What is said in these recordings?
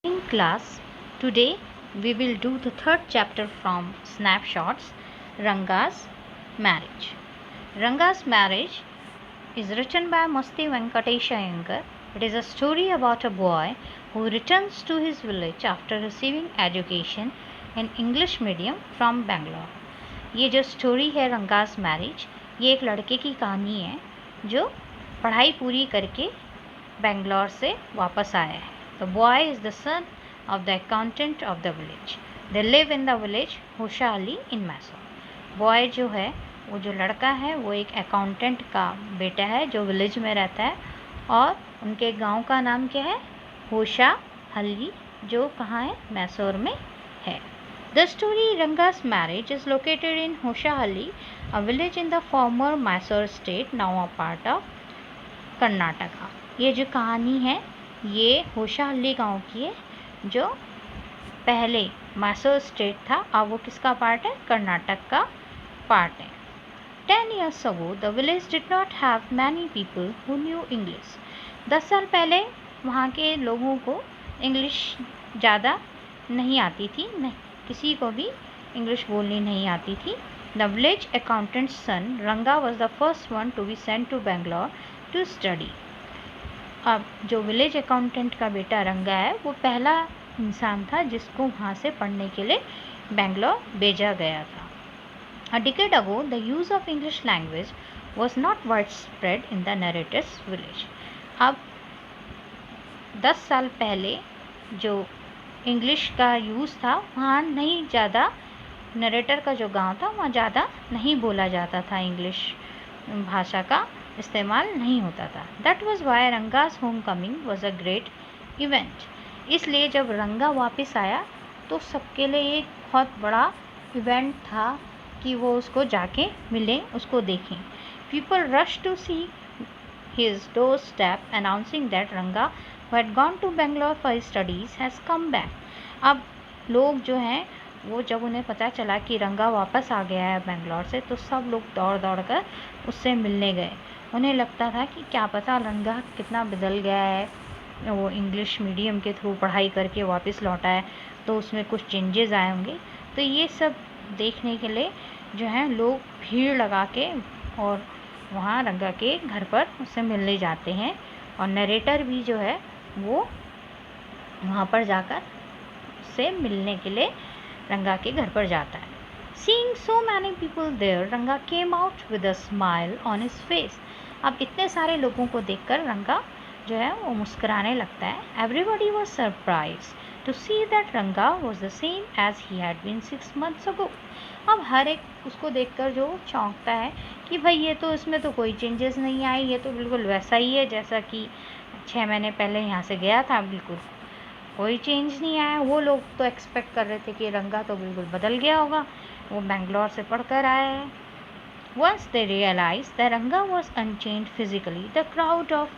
In class, today we will do the third chapter from Snapshots, Ranga's Marriage. Ranga's Marriage is written by Masti Venkatesh Iyengar. It is a story about a boy who returns to his village after receiving education in English medium from Bangalore. ये जो story है Ranga's marriage, ये एक लड़के की कहानी है जो पढ़ाई पूरी करके बेंगलोर से वापस आया है. The boy is the son of the accountant of the village. They live in the village होशाली in Mysore. Boy जो है, वो जो लड़का है वो एक अकाउंटेंट का बेटा है जो विलेज में रहता है और उनके गांव का नाम क्या है? होशाली, जो कहाँ है? मैसूर में है. The story Ranga's marriage is located in Hoshahalli, a village in the former Mysore state, now a part of Karnataka. ये जो कहानी है ये होशाहल्ली गांव की है जो पहले मैसूर स्टेट था, अब वो किसका पार्ट है? कर्नाटक का पार्ट है. 10 years ago the village did not have many people who knew English. 10 साल पहले वहाँ के लोगों को इंग्लिश ज़्यादा नहीं आती थी, नहीं किसी को भी इंग्लिश बोलनी नहीं आती थी. The village accountant's son Ranga was the first one to be sent to Bangalore to study. अब जो विलेज अकाउंटेंट का बेटा रंगा है वो पहला इंसान था जिसको वहाँ से पढ़ने के लिए बेंगलोर भेजा गया था. A decade ago, the use of English language was not widespread in the narrator's village. अब 10 साल पहले जो इंग्लिश का यूज़ था वहाँ नहीं ज़्यादा, नरेटर का जो गांव था वहाँ ज़्यादा नहीं बोला जाता था, इंग्लिश भाषा का इस्तेमाल नहीं होता था. That was why Ranga's homecoming was a great event. इसलिए जब रंगा वापस आया तो सबके लिए एक बहुत बड़ा इवेंट था कि वो उसको जाके मिलें, उसको देखें. People rush to see his doorstep announcing that Ranga who had gone to Bangalore for studies has come back. अब लोग जो हैं वो जब उन्हें पता चला कि रंगा वापस आ गया है बेंगलोर से तो सब लोग दौड़ दौड़ कर उससे मिलने गए. उन्हें लगता था कि क्या पता रंगा कितना बदल गया है, वो इंग्लिश मीडियम के थ्रू पढ़ाई करके वापस लौटा है तो उसमें कुछ चेंजेस आए होंगे. तो ये सब देखने के लिए जो है लोग भीड़ लगा के और वहाँ रंगा के घर पर उससे मिलने जाते हैं और नरेटर भी जो है वो वहाँ पर जाकर उससे मिलने के लिए रंगा के घर पर जाता है. Seeing so many people there, रंगा came out with a smile on his face. अब इतने सारे लोगों को देखकर रंगा जो है वो मुस्कुराने लगता है. Everybody was surprised to see that रंगा was the same as he had been 6 months ago. अब हर एक उसको देखकर जो चौंकता है कि भाई ये तो इसमें तो कोई चेंजेस नहीं आए, ये तो बिल्कुल वैसा ही है जैसा कि 6 महीने पहले यहाँ से गया था, बिल्कुल कोई चेंज नहीं आया. वो लोग तो एक्सपेक्ट कर रहे थे कि रंगा तो बिल्कुल बदल गया होगा, वो बेंगलोर से पढ़कर आया है. Once they realized that Ranga was unchanged physically, the crowd of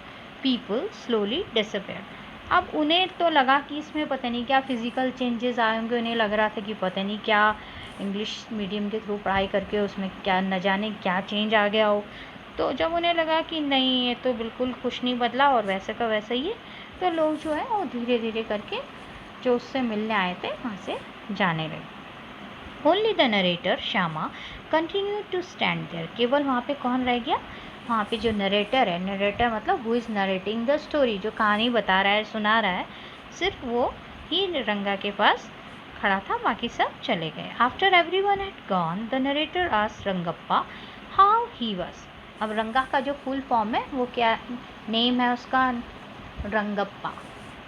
people slowly disappeared. अब उन्हें तो लगा कि इसमें पता नहीं क्या फिज़िकल चेंजेस आए होंगे, उन्हें लग रहा था कि पता नहीं क्या इंग्लिश मीडियम के थ्रू पढ़ाई करके उसमें क्या न जाने क्या चेंज आ गया हो. तो जब उन्हें लगा कि नहीं ये तो बिल्कुल कुछ नहीं बदला और वैसे का वैसा ही है, तो लोग जो है वो धीरे धीरे करके जो उससे मिलने आए थे वहाँ से जाने लगे. Only the narrator Shyama continued to stand there. केवल वहाँ पे कौन रह गया? वहाँ पे जो नरेटर है, नरेटर मतलब who is narrating the story, जो कहानी बता रहा है, सुना रहा है, सिर्फ वो ही रंगा के पास खड़ा था, बाकी सब चले गए. After everyone had gone, the narrator asked Rangappa how he was. अब रंगा का जो फुल फॉर्म है वो क्या नेम है उसका? रंगप्पा.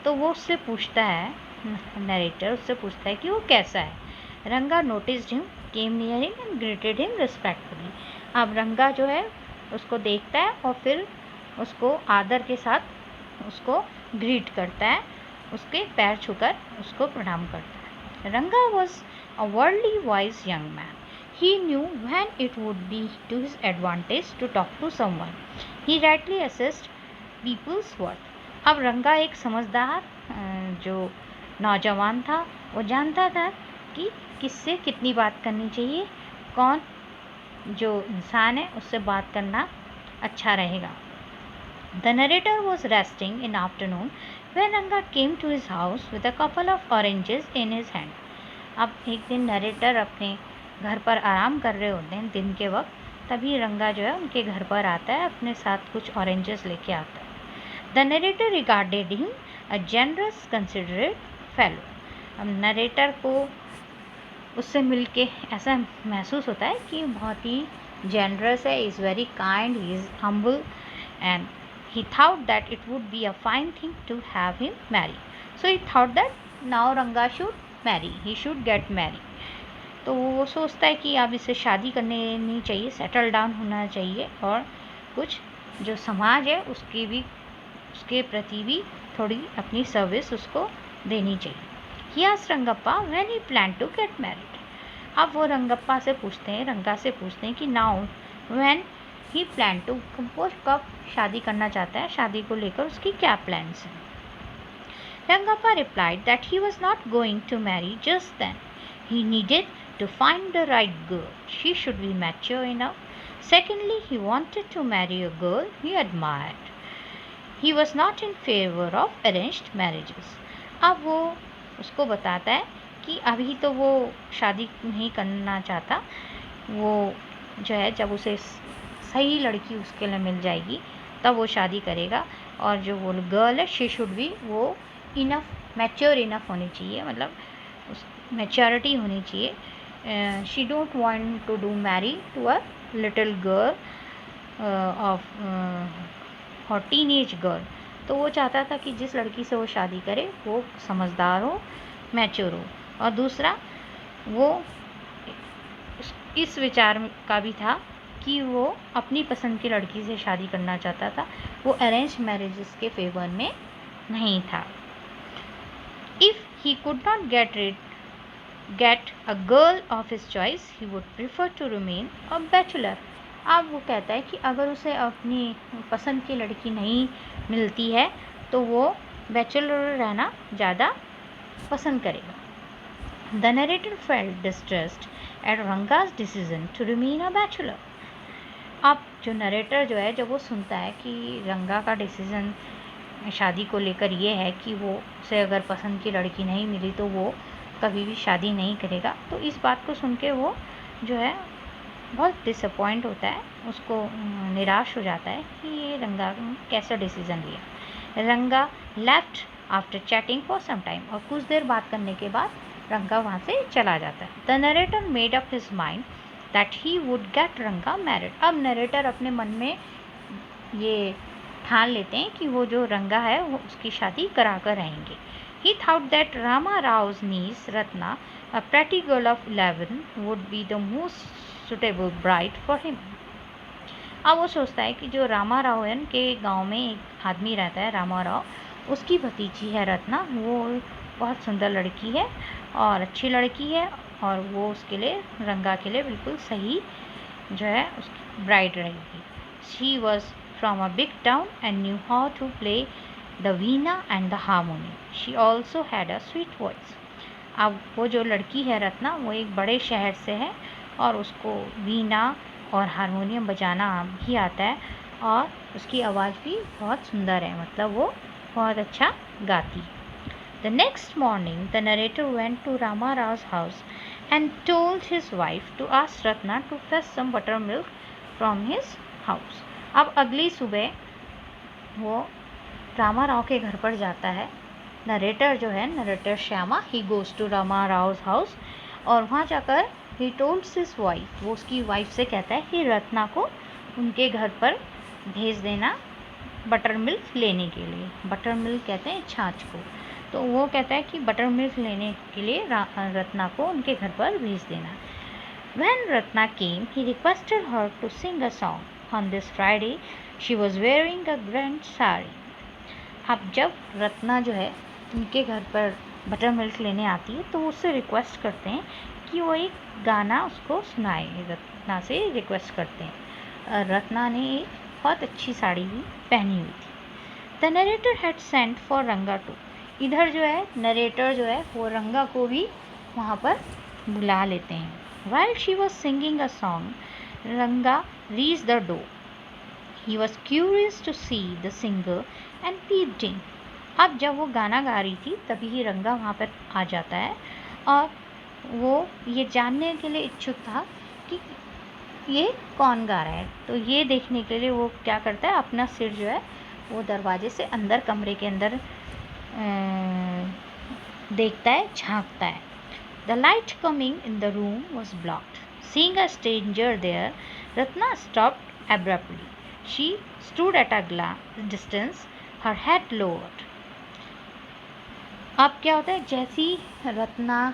तो वो उससे पूछता है, नरेटर उससे पूछता है कि वो कैसा है. रंगा noticed him, came near him and greeted him respectfully. अब रंगा जो है उसको देखता है और फिर उसको आदर के साथ उसको ग्रीट करता है, उसके पैर छूकर उसको प्रणाम करता है. रंगा was a worldly wise young man. He knew when it would be to his advantage to talk to someone. He rightly assessed people's worth. अब रंगा एक समझदार जो नौजवान था, वो जानता था कि किससे कितनी बात करनी चाहिए, कौन जो इंसान है उससे बात करना अच्छा रहेगा. The narrator was resting in afternoon When Ranga came to his house with a couple of oranges in his hand. अब एक दिन नरेटर अपने घर पर आराम कर रहे होते हैं दिन के वक्त, तभी रंगा जो है उनके घर पर आता है, अपने साथ कुछ ऑरेंजेस लेके आता है। The narrator regarded him a generous considerate fellow. अब नरेटर को उससे मिलके ऐसा महसूस होता है कि बहुत ही जेनरस है, is very kind, he is humble, and he thought that it would be a fine thing to have him marry. So he thought that now Ranga should marry, he should get married. तो वो सोचता है कि अब इसे शादी करनी चाहिए, सेटल डाउन होना चाहिए, और कुछ जो समाज है उसके प्रति भी थोड़ी अपनी सर्विस उसको देनी चाहिए। He asked Rangappa when he planned to get married. अब वो रंगप्पा से पूछते हैं, रंगा से पूछते हैं कि now when he planned to, वो कब शादी करना चाहता है, शादी को लेकर उसकी क्या प्लान्स हैं। Rangappa replied that he was not going to marry just then. He needed to find the right girl. She should be mature enough. Secondly, he wanted to marry a girl he admired. He was not in favor of arranged marriages. अब वो उसको बताता है कि अभी तो वो शादी नहीं करना चाहता, वो जो है जब उसे सही लड़की उसके लिए मिल जाएगी तब वो शादी करेगा, और जो वो गर्ल है शी शुड बी, वो इनफ मैच्योर इनफ होनी चाहिए, मतलब उस मैच्योरिटी होनी चाहिए। She don't want to do marry to a little girl और टीनेज गर्ल। तो वो चाहता था कि जिस लड़की से वो शादी करे वो समझदार हो, मैच्योर हो। और दूसरा वो इस विचार का भी था कि वो अपनी पसंद की लड़की से शादी करना चाहता था, वो अरेंज मैरिजेस के फेवर में नहीं था। If he could not get a girl of his choice he would prefer to remain a bachelor. अब वो कहता है कि अगर उसे अपनी पसंद की लड़की नहीं मिलती है तो वो बैचलर रहना ज़्यादा पसंद करेगा। The narrator felt distressed at Ranga's decision to remain a bachelor. अब जो नरेटर जो है, जब वो सुनता है कि रंगा का डिसीज़न शादी को लेकर ये है कि वो उसे अगर पसंद की लड़की नहीं मिली तो वो कभी भी शादी नहीं करेगा, तो इस बात को सुन के वो जो है बहुत डिसअपॉइंट होता है, उसको निराश हो जाता है कि ये रंगा कैसा डिसीज़न लिया। Ranga left after chatting for some time, और कुछ देर बात करने के बाद रंगा वहाँ से चला जाता है। The narrator made up his mind that he would get रंगा married. अब नरेटर अपने मन में ये ठान लेते हैं कि वो जो रंगा है वो उसकी शादी करा कर रहेंगे। He thought that Rama Rao's niece Ratna, a pretty girl of 11, would be the most suitable bride for him. अब वो सोचता है कि जो रामा राव है, उनके गांव में एक आदमी रहता है रामा राव, उसकी भतीजी है रत्ना, वो बहुत सुंदर लड़की है और अच्छी लड़की है, और वो उसके लिए रंगा के लिए बिल्कुल सही जो है उसकी ब्राइड रहेगी। She was from a big town and knew how to play the veena and the harmonium. She also had a sweet voice. अब वो जो लड़की है रत्ना, वो एक बड़े शहर से है और उसको वीणा और हारमोनियम बजाना भी आता है, और उसकी आवाज़ भी बहुत सुंदर है, मतलब वो बहुत अच्छा गाती है। The next morning, the narrator went to Rama Rao's house and told his wife to ask Ratna to fetch some buttermilk from his house. अब अगली सुबह वो रामा राव के घर पर जाता है। नरेटर जो है, narrator Shyama, he goes to Rama Rao's house, और वहाँ जाकर he told his wife, वो उसकी वाइफ से कहता है कि रत्ना को उनके घर पर भेज देना बटर मिल्क लेने के लिए। बटर मिल्क कहते हैं छाछ को, तो वो कहता है कि बटर मिल्क लेने के लिए रत्ना को उनके घर पर भेज देना। When Ratna came, he requested her to sing a song. On this Friday, she was wearing a grand sari. अब जब रत्ना जो है उनके घर पर बटर मिल्क लेने आती है तो उससे रिक्वेस्ट करते हैं कि वो एक गाना उसको सुनाए, रत्ना से रिक्वेस्ट करते हैं। रत्ना ने एक बहुत अच्छी साड़ी भी पहनी हुई थी। The narrator had sent for रंगा टू। इधर जो है नरेटर जो है वो रंगा को भी वहाँ पर बुला लेते हैं। While she was singing a song, Ranga reached the door. He was curious to see the singer and peeped in. अब जब वो गाना गा रही थी तभी ही रंगा वहाँ पर आ जाता है और वो ये जानने के लिए इच्छुक था कि ये कौन गा रहा है। तो ये देखने के लिए वो क्या करता है, अपना सिर जो है वो दरवाजे से अंदर कमरे के अंदर देखता है, झांकता है। The light coming in the room was blocked. Seeing a stranger there, Ratna stopped abruptly. She stood at a distance, her head lowered. अब क्या होता है, जैसी रत्ना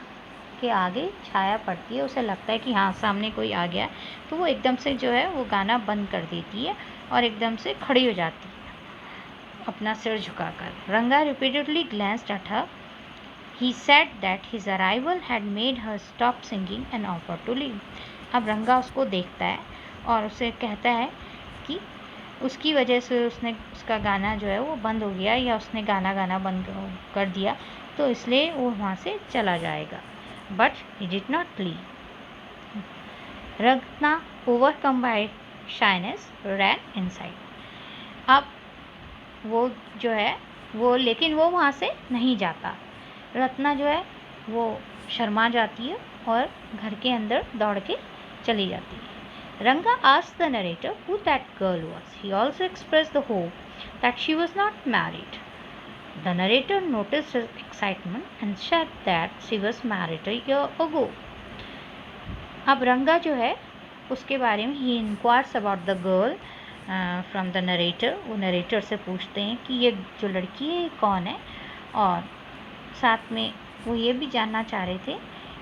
के आगे छाया पड़ती है, उसे लगता है कि हाँ सामने कोई आ गया, तो वो एकदम से जो है वो गाना बंद कर देती है और एकदम से खड़ी हो जाती है अपना सिर झुकाकर। रंगा repeatedly glanced at her. He said that his arrival had made her stop singing and offer to leave. अब रंगा उसको देखता है और उसे कहता है कि उसकी वजह से उसका गाना जो है वो बंद हो गया, या उसने गाना बंद कर दिया, तो इसलिए वो वहाँ से चला जाएगा। But he did not leave. Ratna overcome by shyness ran inside. अब वो जो है वो, लेकिन वो वहाँ से नहीं जाता। रत्ना जो है वो शर्मा जाती है और घर के अंदर दौड़ के चली जाती है। Ranga asked the narrator who that girl was. He also expressed the hope that she was not married. The narrator noticed his excitement and said that she was married a year ago. अब रंगा जो है उसके बारे में he inquires about the girl from the narrator. वो narrator से पूछते हैं कि ये जो लड़की है कौन है, और साथ में वो ये भी जानना चाह रहे थे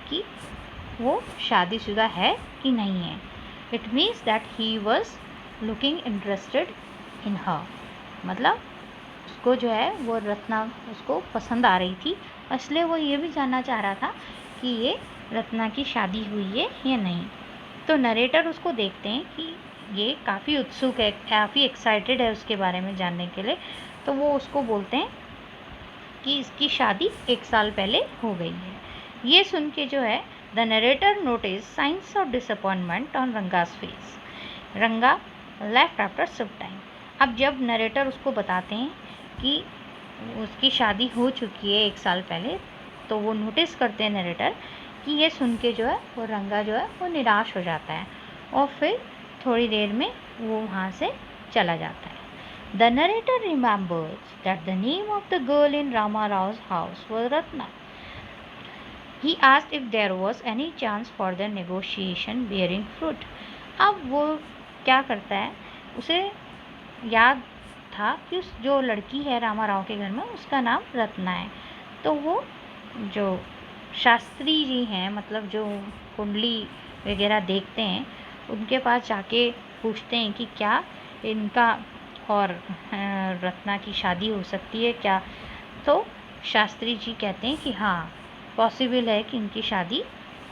कि वो शादीशुदा है कि नहीं है। It means that he was looking interested in her, मतलब उसको जो है वो रत्ना उसको पसंद आ रही थी, इसलिए वो ये भी जानना चाह रहा था कि ये रत्ना की शादी हुई है या नहीं। तो नरेटर उसको देखते हैं कि ये काफ़ी उत्सुक है, काफ़ी एक्साइटेड है उसके बारे में जानने के लिए, तो वो उसको बोलते हैं कि इसकी शादी 1 साल पहले हो गई है। ये सुन के जो है the narrator notice science of disappointment on Ranga's face. रंगा लेफ्ट आफ्टर सम टाइम। अब जब नरेटर उसको बताते हैं कि उसकी शादी हो चुकी है 1 साल पहले, तो वो नोटिस करते हैं नरेटर कि ये सुन के जो है वो रंगा जो है वो निराश हो जाता है और फिर थोड़ी देर में वो वहाँ से चला जाता है। The narrator remembers that the name of the girl in Rama Rao's house was Ratna. He asked if there was any chance for the negotiation bearing fruit. अब वो क्या करता है, उसे याद था कि उस जो लड़की है रामा राव के घर में उसका नाम रत्ना है, तो वो जो शास्त्री जी हैं, मतलब जो कुंडली वगैरह देखते हैं, उनके पास जाके पूछते हैं कि क्या इनका और रत्ना की शादी हो सकती है क्या। तो शास्त्री जी कहते हैं कि हाँ पॉसिबल है कि इनकी शादी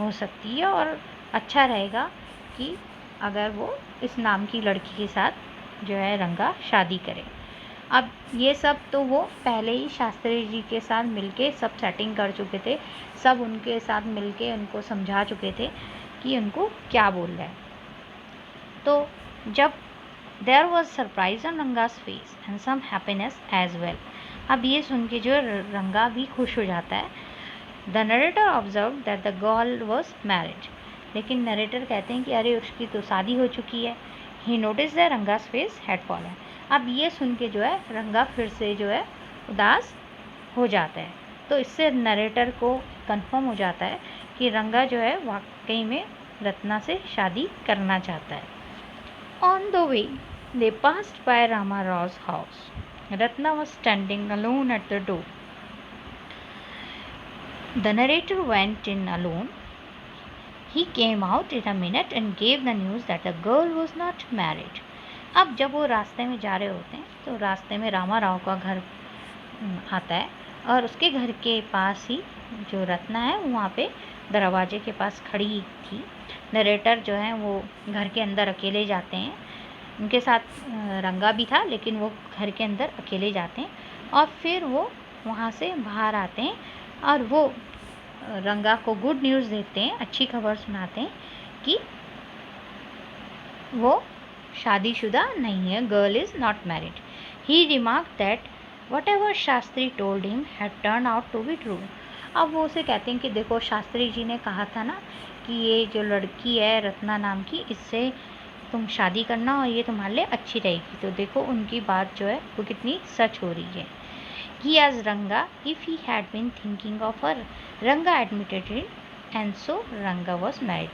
हो सकती है और अच्छा रहेगा कि अगर वो इस नाम की लड़की के साथ जो है रंगा शादी करे। अब ये सब तो वो पहले ही शास्त्री जी के साथ मिलके सब सेटिंग कर चुके थे, सब उनके साथ मिलके उनको समझा चुके थे कि उनको क्या बोलना है। तो जब There was surprise on Ranga's face and some happiness as well. अब ये सुन के जो रंगा भी खुश हो जाता है। The narrator observed that the girl was married. लेकिन नरेटर कहते हैं कि अरे उसकी तो शादी हो चुकी है। He noticed that Ranga's face had fallen. अब ये सुन के जो है रंगा फिर से जो है उदास हो जाता है। तो इससे नरेटर को कंफर्म हो जाता है कि रंगा जो है वाकई में रत्ना से शादी करना चाहता है। On the way, they passed by Rama Rao's house. Ratna was standing alone at the door. The narrator went in alone. He came out in a minute and gave the news that the girl was not married. अब जब वो रास्ते में जा रहे होते हैं तो रास्ते में रामा राव का घर आता है और उसके घर के पास ही जो रत्ना है वहाँ पे दरवाजे के पास खड़ी थी। नरेटर जो है वो घर के अंदर अकेले जाते हैं, उनके साथ रंगा भी था लेकिन वो घर के अंदर अकेले जाते हैं और फिर वो वहाँ से बाहर आते हैं और वो रंगा को गुड न्यूज़ देते हैं, अच्छी खबर सुनाते हैं कि वो शादीशुदा नहीं है, girl is not married. He remark that Whatever Shastri told him had turned out to be true. अब वो उसे कहते हैं कि देखो शास्त्री जी ने कहा था ना कि ये जो लड़की है रत्ना नाम की, इससे तुम शादी करना और ये तुम्हारे लिए अच्छी रहेगी। तो देखो उनकी बात जो है वो कितनी सच हो रही है। He asked Ranga if he had been thinking of her. Ranga admitted it, and so Ranga was married.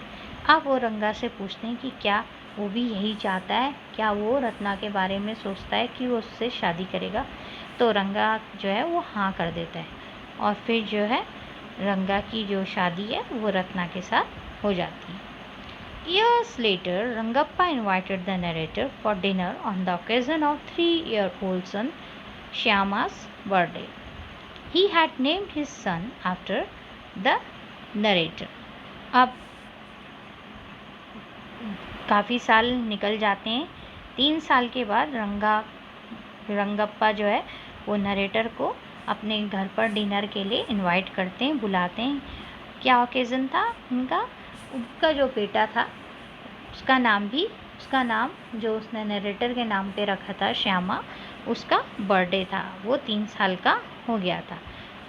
अब वो रंगा से पूछते हैं कि क्या वो भी यही चाहता है, क्या वो रत्ना के बारे में सोचता है कि वो उससे शादी करेगा। तो रंगा जो है वो हाँ कर देता है और फिर जो है रंगा की जो शादी है वो रत्ना के साथ हो जाती है। Years later, Rangappa invited the narrator for dinner on the occasion of 3-year-old son Shyama's birthday. He had named his son after the narrator. अब काफ़ी साल निकल जाते हैं। 3 साल के बाद रंगप्पा जो है वो नरेटर को अपने घर पर डिनर के लिए इनवाइट करते हैं, बुलाते हैं। क्या ओकेज़न था उनका जो बेटा था उसका नाम जो उसने नरेटर के नाम पे रखा था श्यामा, उसका बर्थडे था। वो 3 साल का हो गया था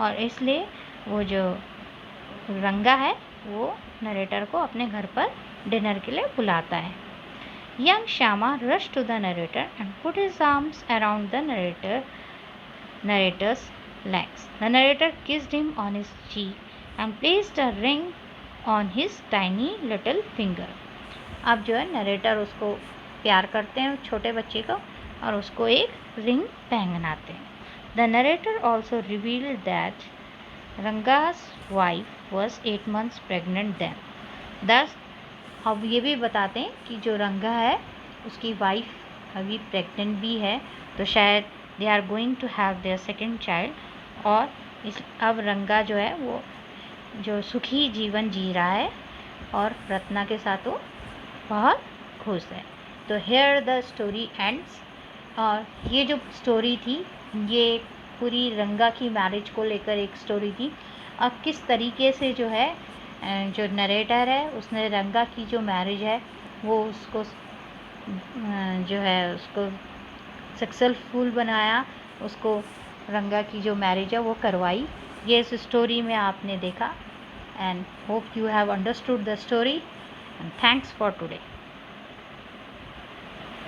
और इसलिए वो जो रंगा है वो नरेटर को अपने घर पर डिनर के लिए बुलाता है। Young Shyama rushed to the narrator and put his arms around the narrator's legs. The narrator kissed him on his cheek and placed a ring on his tiny little finger. अब जो है narrator उसको प्यार करते हैं छोटे बच्चे को और उसको एक रिंग पहनाते हैं। The narrator also revealed that Ranga's wife was 8 months pregnant then. Thus, अब ये भी बताते हैं कि जो रंगा है उसकी वाइफ अभी प्रेग्नेंट भी है, तो शायद they are going to have their second child. और अब रंगा जो है वो जो सुखी जीवन जी रहा है और रत्ना के साथ वो बहुत खुश है। तो हियर द स्टोरी एंड्स। और ये जो स्टोरी थी ये पूरी रंगा की मैरिज को लेकर एक स्टोरी थी। अब किस तरीके से जो है जो नरेटर है उसने रंगा की जो मैरिज है वो उसको जो है उसको सक्सेसफुल बनाया, उसको रंगा की जो मैरिज है वो करवाई। ये इस स्टोरी में आपने देखा। And hope you have understood the story and thanks for today.